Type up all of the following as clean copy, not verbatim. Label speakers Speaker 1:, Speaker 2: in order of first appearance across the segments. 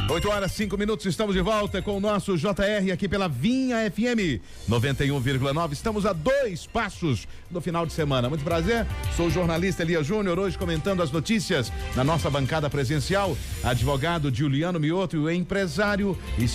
Speaker 1: 8h05, estamos de volta com o nosso JR aqui pela Vinha FM 91,9. Estamos a 2 passos do final de semana. Muito prazer, sou o jornalista Elias Júnior, hoje comentando as notícias na nossa bancada presencial, advogado Juliano Mioto e o empresário e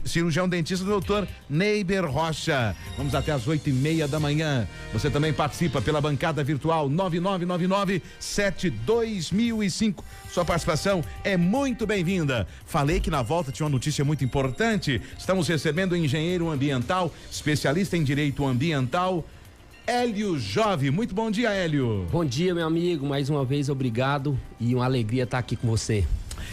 Speaker 1: cirurgião dentista doutor Neiber Rocha. Vamos até às 8h30 da manhã. Você também participa pela bancada virtual 9999-72005. Sua participação é muito bem-vinda. Falei que na volta tinha uma notícia muito importante. Estamos recebendo o engenheiro ambiental, especialista em direito ambiental, Hélio Jove. Muito bom dia, Hélio.
Speaker 2: Bom dia, meu amigo. Mais uma vez, obrigado e uma alegria estar aqui com você.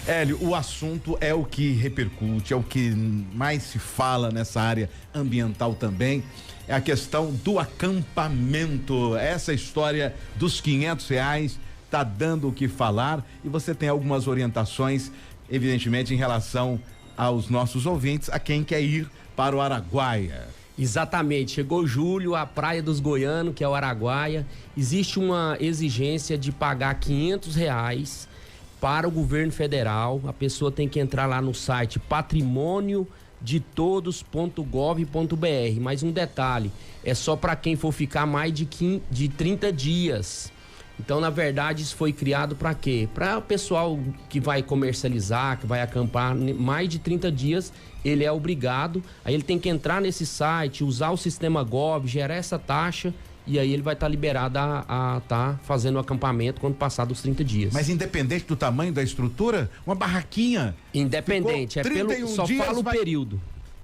Speaker 1: Hélio, o assunto é o que repercute, é o que mais se fala nessa área ambiental também. É a questão do acampamento. Essa história dos R$500 está dando o que falar e você tem algumas orientações, evidentemente, em relação aos nossos ouvintes, a quem quer ir para o Araguaia.
Speaker 2: Exatamente, chegou julho, a praia dos goianos, que é o Araguaia, existe uma exigência de pagar R$500 para o governo federal. A pessoa tem que entrar lá no site patrimoniodetodos.gov.br, mas um detalhe, é só para quem for ficar mais de 30 dias. Então, na verdade, isso foi criado para quê? Para o pessoal que vai comercializar, que vai acampar mais de 30 dias, ele é obrigado, aí ele tem que entrar nesse site, usar o sistema Gov, gerar essa taxa, e aí ele vai estar liberado a estar fazendo o acampamento quando passar dos 30 dias.
Speaker 1: Mas independente do tamanho da estrutura, uma barraquinha...
Speaker 2: Independente, só fala o período.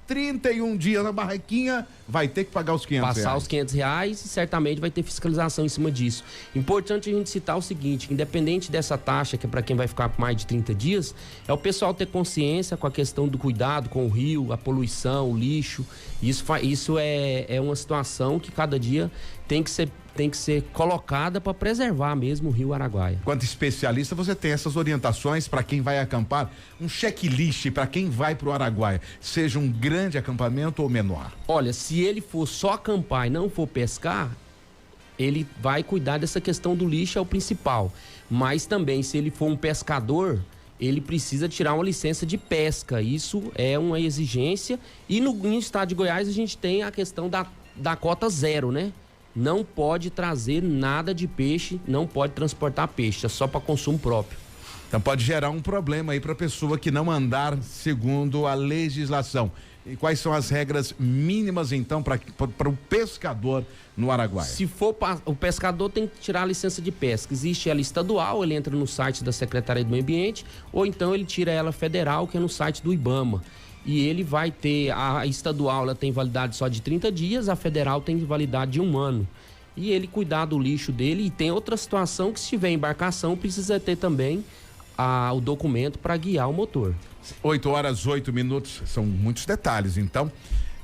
Speaker 1: 31 dias na barraquinha, vai ter que pagar os R$500.
Speaker 2: Passar os R$500 e certamente vai ter fiscalização em cima disso. Importante a gente citar o seguinte, independente dessa taxa, que é para quem vai ficar por mais de 30 dias, é o pessoal ter consciência com a questão do cuidado com o rio, a poluição, o lixo. Isso é uma situação que cada dia tem que ser colocada para preservar mesmo o rio Araguaia.
Speaker 1: Quanto especialista, você tem essas orientações para quem vai acampar, um checklist para quem vai para o Araguaia, seja um grande acampamento ou menor?
Speaker 2: Olha, se ele for só acampar e não for pescar, ele vai cuidar dessa questão do lixo, é o principal. Mas também, se ele for um pescador, ele precisa tirar uma licença de pesca. Isso é uma exigência. E no estado de Goiás a gente tem a questão da cota zero, né? Não pode trazer nada de peixe, não pode transportar peixe, é só para consumo próprio.
Speaker 1: Então pode gerar um problema aí para a pessoa que não andar segundo a legislação. E quais são as regras mínimas então para o pescador no Araguaia?
Speaker 2: Se for o pescador tem que tirar a licença de pesca. Existe ela estadual, ele entra no site da Secretaria do Meio Ambiente, ou então ele tira ela federal, que é no site do IBAMA. E ele vai ter, a estadual ela tem validade só de 30 dias, a federal tem validade de 1 ano. E ele cuidar do lixo dele. E tem outra situação que, se tiver embarcação, precisa ter também o documento para guiar o motor.
Speaker 1: 8h08, são muitos detalhes, então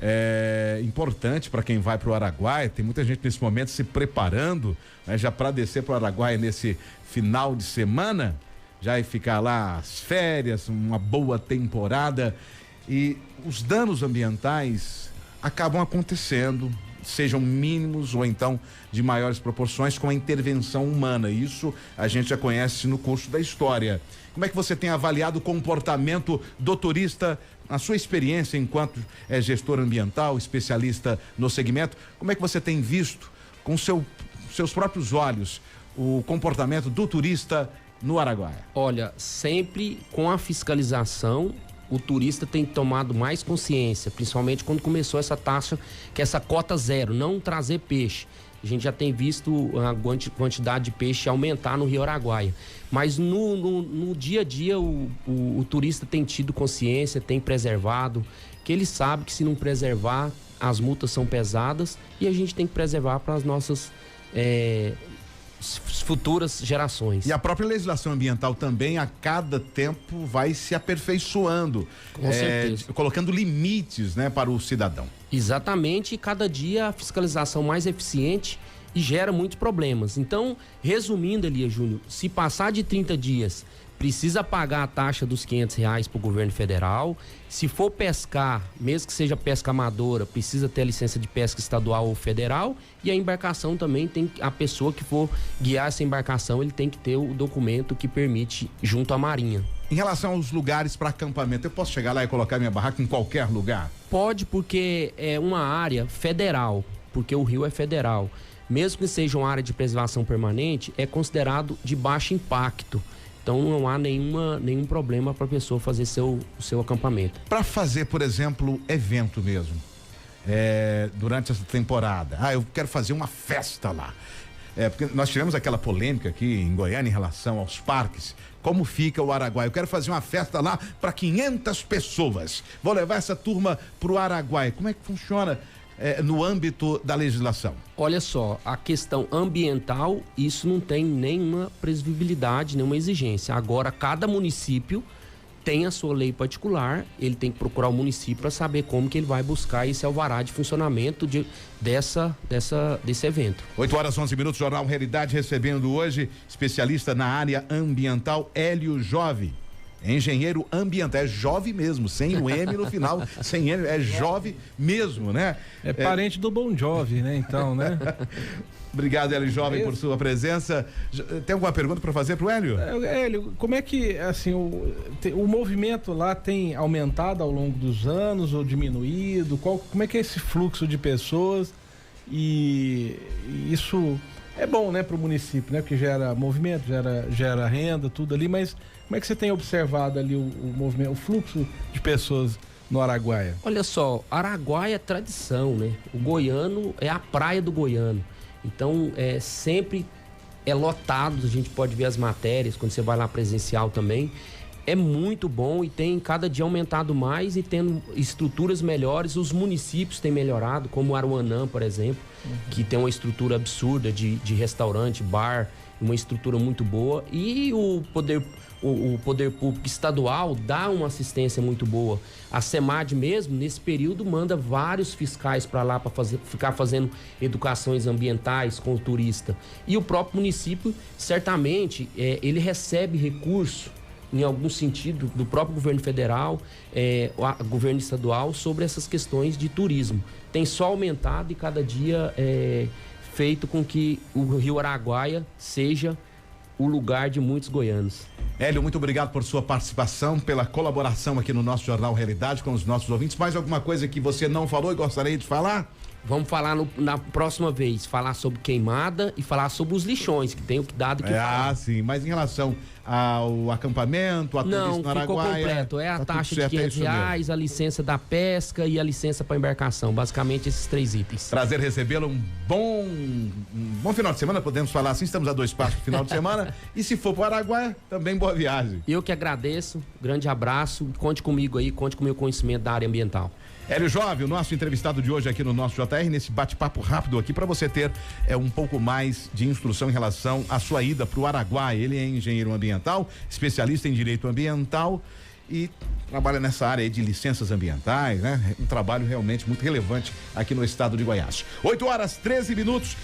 Speaker 1: é importante para quem vai para o Araguaia. Tem muita gente nesse momento se preparando, né, já para descer para o Araguaia nesse final de semana, já vai ficar lá as férias, uma boa temporada. E os danos ambientais acabam acontecendo, sejam mínimos ou então de maiores proporções, com a intervenção humana. Isso a gente já conhece no curso da história. Como é que você tem avaliado o comportamento do turista, a sua experiência enquanto gestor ambiental, especialista no segmento? Como é que você tem visto com seus próprios olhos o comportamento do turista no Araguaia?
Speaker 2: Olha, sempre com a fiscalização, o turista tem tomado mais consciência, principalmente quando começou essa taxa, que é essa cota zero, não trazer peixe. A gente já tem visto a quantidade de peixe aumentar no Rio Araguaia. Mas no dia a dia o turista tem tido consciência, tem preservado, que ele sabe que se não preservar, as multas são pesadas e a gente tem que preservar para as nossas futuras gerações.
Speaker 1: E a própria legislação ambiental também, a cada tempo, vai se aperfeiçoando,
Speaker 2: com certeza,
Speaker 1: colocando limites, né, para o cidadão.
Speaker 2: Exatamente, e cada dia a fiscalização mais eficiente e gera muitos problemas. Então, resumindo, Elias Júnior, se passar de 30 dias, precisa pagar a taxa dos R$500 para o governo federal. Se for pescar, mesmo que seja pesca amadora, precisa ter a licença de pesca estadual ou federal. E a embarcação também a pessoa que for guiar essa embarcação, ele tem que ter o documento que permite junto à Marinha.
Speaker 1: Em relação aos lugares para acampamento, eu posso chegar lá e colocar minha barraca em qualquer lugar?
Speaker 2: Pode, porque é uma área federal, porque o rio é federal. Mesmo que seja uma área de preservação permanente, é considerado de baixo impacto. Então não há nenhum problema para a pessoa fazer o seu acampamento.
Speaker 1: Para fazer, por exemplo, evento mesmo, durante essa temporada. Eu quero fazer uma festa lá. Porque nós tivemos aquela polêmica aqui em Goiânia em relação aos parques. Como fica o Araguaia? Eu quero fazer uma festa lá para 500 pessoas. Vou levar essa turma para o Araguaia. Como é que funciona no âmbito da legislação?
Speaker 2: Olha só, a questão ambiental, isso não tem nenhuma previsibilidade, nenhuma exigência. Agora, cada município tem a sua lei particular, ele tem que procurar o município para saber como que ele vai buscar esse alvará de funcionamento desse evento.
Speaker 1: 8h11, Jornal Realidade, recebendo hoje especialista na área ambiental, Hélio Jove. Engenheiro ambiental, é jovem mesmo, sem o M no final, sem M, é jovem mesmo, né?
Speaker 3: É parente do Bon Jovi, né? Então, né?
Speaker 1: Obrigado, Hélio Jovem, por sua presença. Tem alguma pergunta para fazer pro Hélio?
Speaker 3: Hélio, como é que, assim, o movimento lá tem aumentado ao longo dos anos ou diminuído? Como é que é esse fluxo de pessoas? E isso é bom, né, pro município, né? Porque gera movimento, gera renda, tudo ali, mas como é que você tem observado ali o movimento, o fluxo de pessoas no Araguaia?
Speaker 2: Olha só, Araguaia é tradição, né? O goiano é a praia do goiano. Então, sempre é lotado, a gente pode ver as matérias, quando você vai lá presencial também. É muito bom e tem cada dia aumentado mais e tendo estruturas melhores. Os municípios têm melhorado, como Aruanã, por exemplo, que tem uma estrutura absurda de restaurante, bar, uma estrutura muito boa. E o poder público estadual dá uma assistência muito boa. A SEMAD mesmo, nesse período, manda vários fiscais para lá para ficar fazendo educações ambientais com o turista. E o próprio município, certamente, ele recebe recurso, em algum sentido, do próprio governo federal, governo estadual, sobre essas questões de turismo. Tem só aumentado e cada dia feito com que o Rio Araguaia seja o lugar de muitos goianos.
Speaker 1: Hélio, muito obrigado por sua participação, pela colaboração aqui no nosso Jornal Realidade com os nossos ouvintes. Mais alguma coisa que você não falou e gostaria de falar?
Speaker 2: Vamos falar na próxima vez, falar sobre queimada e falar sobre os lixões, que tem o que dado que falar.
Speaker 1: Sim, mas em relação ao acampamento, a tudo isso no Araguaia...
Speaker 2: Não, ficou completo, a taxa de R$500, a licença da pesca e a licença para embarcação, basicamente esses 3 itens.
Speaker 1: Prazer recebê-lo, um bom final de semana, podemos falar assim, estamos a 2 passos pro final de semana, e se for para o Araguaia, também boa viagem.
Speaker 2: Eu que agradeço, grande abraço, conte comigo aí, conte com o meu conhecimento da área ambiental.
Speaker 1: Hélio Jove, o nosso entrevistado de hoje aqui no nosso JR, nesse bate-papo rápido aqui, para você ter um pouco mais de instrução em relação à sua ida para o Araguaia. Ele é engenheiro ambiental, especialista em direito ambiental e trabalha nessa área aí de licenças ambientais, né? Um trabalho realmente muito relevante aqui no estado de Goiás. 8h13.